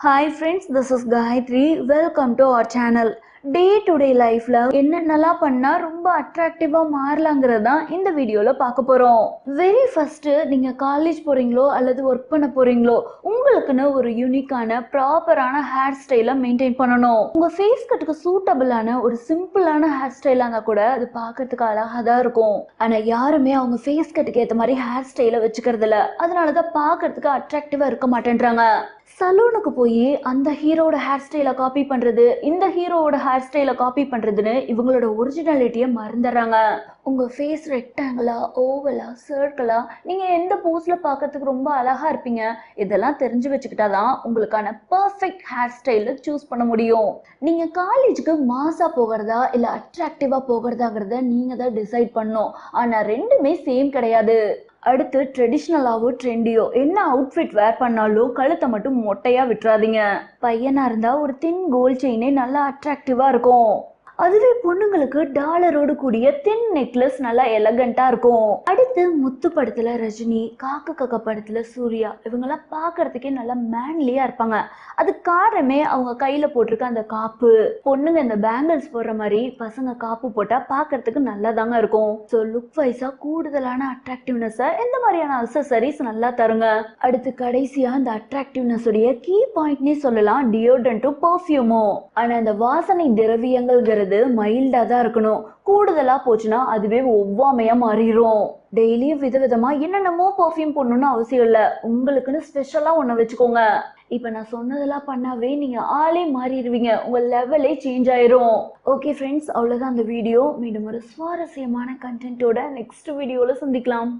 Hi friends, this is Gayatri. Welcome to our channel. Day to day லைஃப்ல என்னென்னலாம் பண்ணா ரொம்ப அட்ராக்டிவா மாறலாங்கிறது தான் இந்த வீடியோல பார்க்க போறோம். வெரி ஃபர்ஸ்ட் நீங்க காலேஜ் போறீங்களோ அல்லது ஒர்க் பண்ண போறீங்களோ உங்களுக்குன்னு ஒரு யூனிக்கான ப்ராப்பரான ஹேர் ஸ்டைலை மெயின்டைன் பண்ணணும். உங்க ஃபேஸ் கட்டுக்கு சூட்டபிளான ஒரு சிம்பிளான ஹேர் ஸ்டைலா இருந்தா கூட அது பார்க்கறதுக்கு அழகா தான் இருக்கும். ஆனா யாருமே அவங்க ஃபேஸ் கட்டுக்கு ஏற்ற மாதிரி ஹேர் ஸ்டைலை வச்சுக்கிறது இல்ல. அதனாலதான் பார்க்கறதுக்கு அட்ராக்டிவா இருக்க மாட்டேன்றாங்க. சலூனுக்கு போய் அந்த ஹீரோட ஹேர் ஸ்டைலை காப்பி பண்றது, இந்த ஹீரோவோட ஹேர் ஸ்டைலை காப்பி பண்றதுன்னு இவங்களோட ஒரிஜினாலிட்டியை மறந்துடுறாங்க. உங்க ஃபேஸ் ரெக்டாங்கிளா, ஓவலா, சர்க்கிளா, நீங்க எந்த போஸ்ல பார்க்கறதுக்கு ரொம்ப அழகா இருப்பீங்க, இதெல்லாம் தெரிஞ்சு வச்சுக்கிட்டாதான் உங்களுக்கான பர்ஃபெக்ட் ஹேர் ஸ்டைல சூஸ் பண்ண முடியும். நீங்க காலேஜுக்கு மாசா போகிறதா இல்ல அட்ராக்டிவா போகிறதாங்கிறத நீங்க தான் டிசைட் பண்ணணும். ஆனா ரெண்டுமே சேம் கிடையாது. அடுத்து ட்ரெடிஷ்னலாவோ ட்ரெண்டியோ என்ன அவுட்ஃபிட் வேர் பண்ணாலும் கழுத்தை மட்டும் மொட்டையா விட்டுறாதீங்க. பையனா இருந்தா ஒரு தின் கோல்ட் செயினே நல்லா அட்ராக்டிவா இருக்கும். அதுவே பொண்ணுங்களுக்கு டாலரோடு கூடிய தின் நெக்லஸ் நல்லா எலகண்டா இருக்கும். அடுத்து முத்து படத்துல ரஜினி, காக்க காக்க படத்துல சூர்யா, இவங்கெல்லாம் பாக்குறதுக்கே நல்லா மேன்லியா இருப்பாங்க. அது காரணமே அவங்க கையில போட்டிருக்க அந்த காப்பு. பொண்ணுங்க இந்த பேங்கிள்ஸ் போடுற மாதிரி பசங்க காப்பு போட்டா பாக்குறதுக்கு நல்லா தாங்க இருக்கும். ஸோ லுக் வைஸா கூடுதலான அட்ராக்டிவ்னஸ் இந்த மாதிரியான அக்சசரிஸ் நல்லா தருங்க. அடுத்து கடைசியா இந்த அட்ராக்டிவ்னஸ் உடைய கீ பாயிண்ட்னே சொல்லலாம் டியோட்ரண்ட்டும் பர்ஃபியூமும். ஆனா இந்த வாசனை திரவியங்கள்ங்கிறது மைல்டா தான் இருக்கணும். கூடுதலா போச்சுன்னா அதுவே ஒவ்வாமையா மாறிடும். டெய்லியும் விதவிதமா என்னென்னமோ பர்ஃபியூம் போடணும்னு அவசியம் இல்ல. உங்களுக்குன்னு ஸ்பெஷலா ஒண்ணு வச்சுக்கோங்க. இப்ப நான் சொன்னதெல்லாம் பண்ணாவே நீங்க ஆளே மாறிடுவீங்க. உங்க லெவலே சேஞ்ச் ஆயிரும். ஓகே ஃப்ரெண்ட்ஸ், அவ்வளவுதான் அந்த வீடியோ. மீண்டும் ஒரு சுவாரஸ்யமான கண்டென்ட்டோட நெக்ஸ்ட் வீடியோல சந்திக்கலாம்.